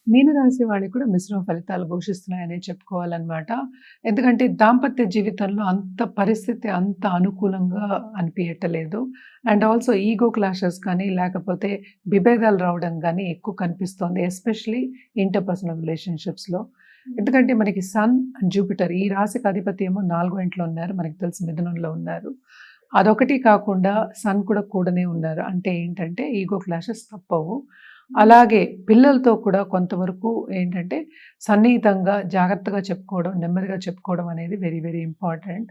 మీనరాశి వాళ్ళకి కూడా మిశ్రమ ఫలితాలు ఘోషిస్తున్నాయనే చెప్పుకోవాలనమాట. ఎందుకంటే దాంపత్య జీవితంలో అంత పరిస్థితి అంత అనుకూలంగా అనిపియట్లేదు. అండ్ ఆల్సో ఈగో క్లాషెస్ కానీ, లేకపోతే విభేదాలు రావడం గానీ ఎక్కువ కనిపిస్తోంది. ఎస్పెషల్లీ ఇంటర్‌పర్సనల్ రిలేషన్‌షిప్స్‌లో. ఎందుకంటే మనకి సన్ అండ్ జూపిటర్ ఈ రాశికి అధిపతి ఏమో 4గో ఇంట్లో ఉన్నారు. మనకు తెలుసు మిథునంలో ఉన్నారు. అదొకటి కాకుండా సన్ కూడా కూడనే ఉన్నారు. అంటే ఏంటంటే ఈగో క్లాషెస్ తప్పవు. అలాగే పిల్లలతో కూడా కొంతవరకు ఏంటంటే సన్నిహితంగా, జాగ్రత్తగా చెప్పుకోవడం, నెమ్మదిగా చెప్పుకోవడం అనేది వెరీ, వెరీ ఇంపార్టెంట్.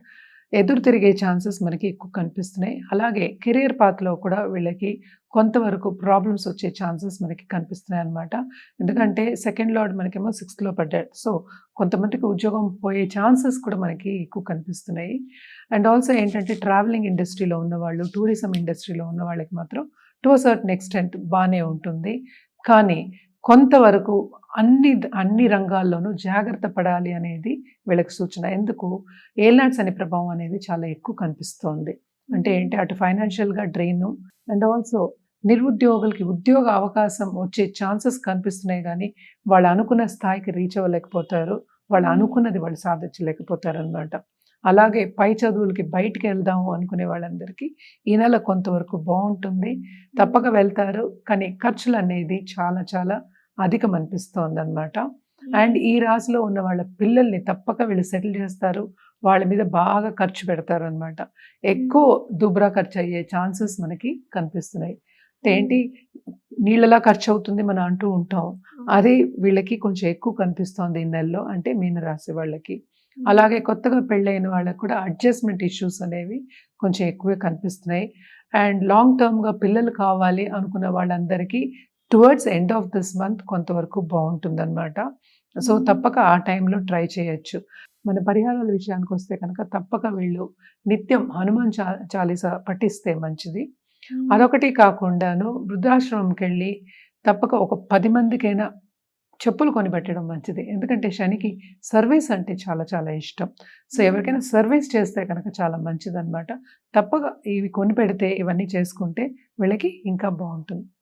ఎదురు తిరిగే ఛాన్సెస్ మనకి ఎక్కువ కనిపిస్తున్నాయి. అలాగే కెరియర్ పాత్‌లో కూడా వీళ్ళకి కొంతవరకు ప్రాబ్లమ్స్ వచ్చే ఛాన్సెస్ మనకి కనిపిస్తున్నాయన్నమాట. ఎందుకంటే సెకండ్ లార్డ్ మనకేమో సిక్స్త్‌లో పడ్డాడు. సో, కొంతమందికి ఉద్యోగం పోయే ఛాన్సెస్ కూడా మనకి ఎక్కువ కనిపిస్తున్నాయి. అండ్ ఆల్సో ఏంటంటే ట్రావెలింగ్ ఇండస్ట్రీలో ఉన్నవాళ్ళు, టూరిజం ఇండస్ట్రీలో ఉన్న వాళ్ళకి మాత్రం టు ఎ సర్టెన్ ఎక్స్‌టెంట్ బానే ఉంటుంది. కానీ కొంతవరకు అన్ని రంగాల్లోనూ జాగ్రత్త పడాలి అనేది వీళ్ళకి సూచన. ఎందుకు ఏలినాటి శని ప్రభావం అనేది చాలా ఎక్కువ కనిపిస్తోంది. అంటే ఏంటి అటు ఫైనాన్షియల్‌గా డ్రెయిను అండ్ ఆల్సో నిరుద్యోగులకి ఉద్యోగ అవకాశం వచ్చే ఛాన్సెస్ కనిపిస్తున్నాయి గానీ, వాళ్ళు అనుకున్న స్థాయికి రీచ్ అవ్వలేకపోతారు. వాళ్ళు అనుకున్నది వాళ్ళు సాధించలేకపోతారనమాట. అలాగే పై చదువులకి బయటికెళ్దాము అనుకునే వాళ్ళందరికీ ఈ నెల కొంతవరకు బావుంటుంది. తప్పక వెళ్తారు. కానీ ఖర్చులనేది చాలా చాలా అధికమనిపిస్తోందనమాట. అండ్ ఈ రాశిలో ఉన్న వాళ్ళ పిల్లల్ని తప్పక వీళ్ళు సెటిల్ చేస్తారు. వాళ్ళ మీద బాగా ఖర్చు పెడతారనమాట. ఎక్కువ దుబ్రా ఖర్చయ్యే ఛాన్సెస్ మనకి కనిపిస్తున్నాయి. అంటే ఏంటి నీళ్ళలా ఖర్చవుతుంది మనం అంటూ ఉంటాం. అది వీళ్ళకి కొంచెం ఎక్కువ కనిపిస్తోంది ఈ నెలలో. అంటే మీనరాశి వాళ్ళకి. అలాగే కొత్తగా పెళ్ళైన వాళ్ళకి కూడా అడ్జస్ట్‌మెంట్ ఇష్యూస్ అనేవి కొంచెం ఎక్కువే కనిపిస్తున్నాయి. అండ్ లాంగ్ టర్మ్‌గా పిల్లలు కావాలి అనుకున్న వాళ్ళందరికీ towards end of this month కొంతవరకు బావుంటుందనమాట. సో, తప్పక ఆ టైంలో ట్రై చేయొచ్చు. మన పరిహారాల విషయానికొస్తే కనుక తప్పక వీళ్ళు నిత్యం హనుమాన్ చాలీసా పఠిస్తే మంచిది. అదొకటి కాకుండాను వృద్ధాశ్రమంకెళ్ళి తప్పక ఒక 10 మందికైనా చెప్పులు కొనిపెట్టడం మంచిది. ఎందుకంటే శనికి సర్వీస్ అంటే చాలా చాలా ఇష్టం. సో, ఎవరికైనా సర్వీస్ చేస్తే కనుక చాలా మంచిదనమాట. తప్పక ఇవి కొనిపెడితే ఇవన్నీ చేసుకుంటే వీళ్ళకి ఇంకా బావుంటుంది.